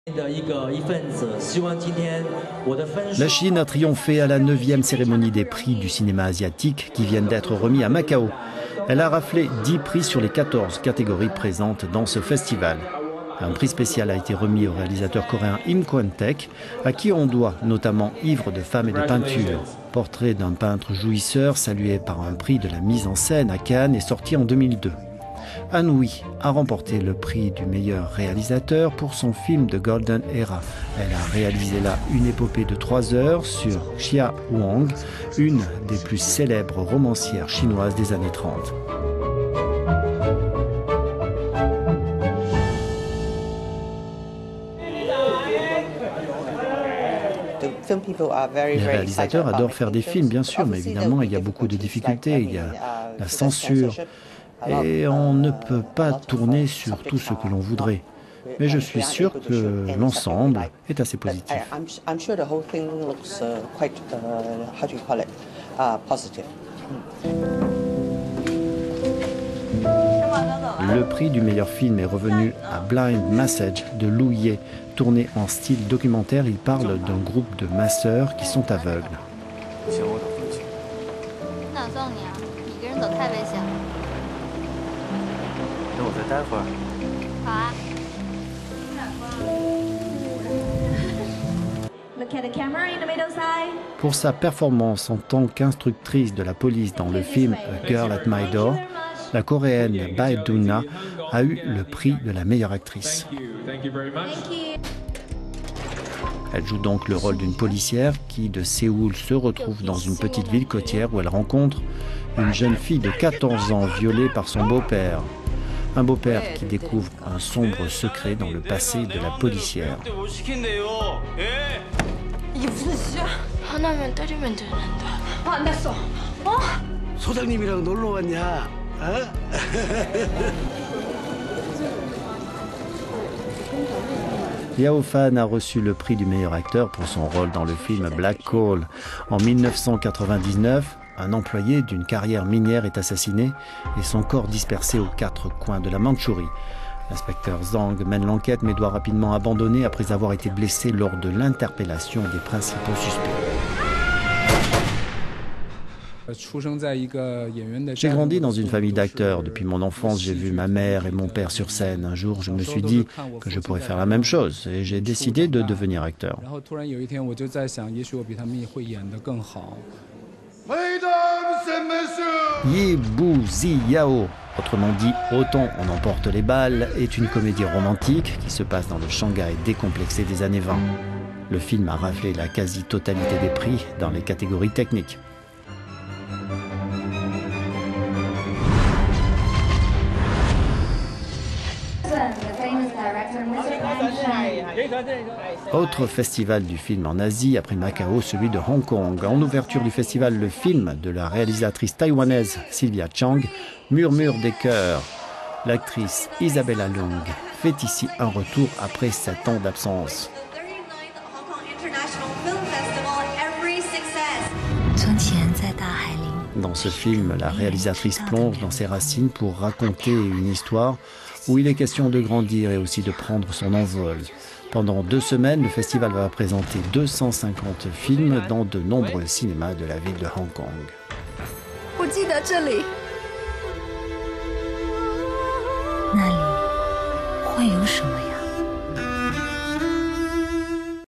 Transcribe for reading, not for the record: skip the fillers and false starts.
La Chine a triomphé à la 9e cérémonie des prix du cinéma asiatique qui viennent d'être remis à Macao. Elle a raflé 10 prix sur les 14 catégories présentes dans ce festival. Un prix spécial a été remis au réalisateur coréen Im Kwon-taek, à qui on doit notamment Ivre de femmes et de peinture. Portrait d'un peintre jouisseur salué par un prix de la mise en scène à Cannes est sorti en 2002. An Hui a remporté le prix du meilleur réalisateur pour son film The Golden Era. Elle a réalisé là une épopée de 3 heures sur Xia Huang, une des plus célèbres romancières chinoises des années 30. Les réalisateurs adorent faire des films, bien sûr, mais évidemment, il y a beaucoup de difficultés. Il y a la censure. Et on ne peut pas tourner sur tout ce que l'on voudrait. Mais je suis sûr que l'ensemble est assez positif. Le prix du meilleur film est revenu à Blind Message de Lu Ye. Tourné en style documentaire, il parle d'un groupe de masseurs qui sont aveugles. Pour sa performance en tant qu'instructrice de la police dans le film A Girl at My Door, la coréenne Bae Doona a eu le prix de la meilleure actrice. Elle joue donc le rôle d'une policière qui, de Séoul, se retrouve dans une petite ville côtière où elle rencontre une jeune fille de 14 ans violée par son beau-père. Un beau-père qui découvre un sombre secret dans le passé de la policière. Yao Fan a reçu le prix du meilleur acteur pour son rôle dans le film Black Coal. En 1999, un employé d'une carrière minière est assassiné et son corps dispersé aux 4 coins de la Mandchourie. L'inspecteur Zhang mène l'enquête mais doit rapidement abandonner après avoir été blessé lors de l'interpellation des principaux suspects. J'ai grandi dans une famille d'acteurs. Depuis mon enfance, j'ai vu ma mère et mon père sur scène. Un jour, je me suis dit que je pourrais faire la même chose et j'ai décidé de devenir acteur. Yi Bu Zi Yao, autrement dit Autant on emporte les balles, est une comédie romantique qui se passe dans le Shanghai décomplexé des années 20. Le film a raflé la quasi-totalité des prix dans les catégories techniques. Autre festival du film en Asie, après Macao, celui de Hong Kong. En ouverture du festival, le film de la réalisatrice taïwanaise Sylvia Chang murmure des chœurs. L'actrice Isabella Leung fait ici un retour après 7 ans d'absence. Dans ce film, la réalisatrice plonge dans ses racines pour raconter une histoire où il est question de grandir et aussi de prendre son envol. Pendant 2 semaines, le festival va présenter 250 films dans de nombreux cinémas de la ville de Hong Kong. 我记得这里，那里会有什么呀？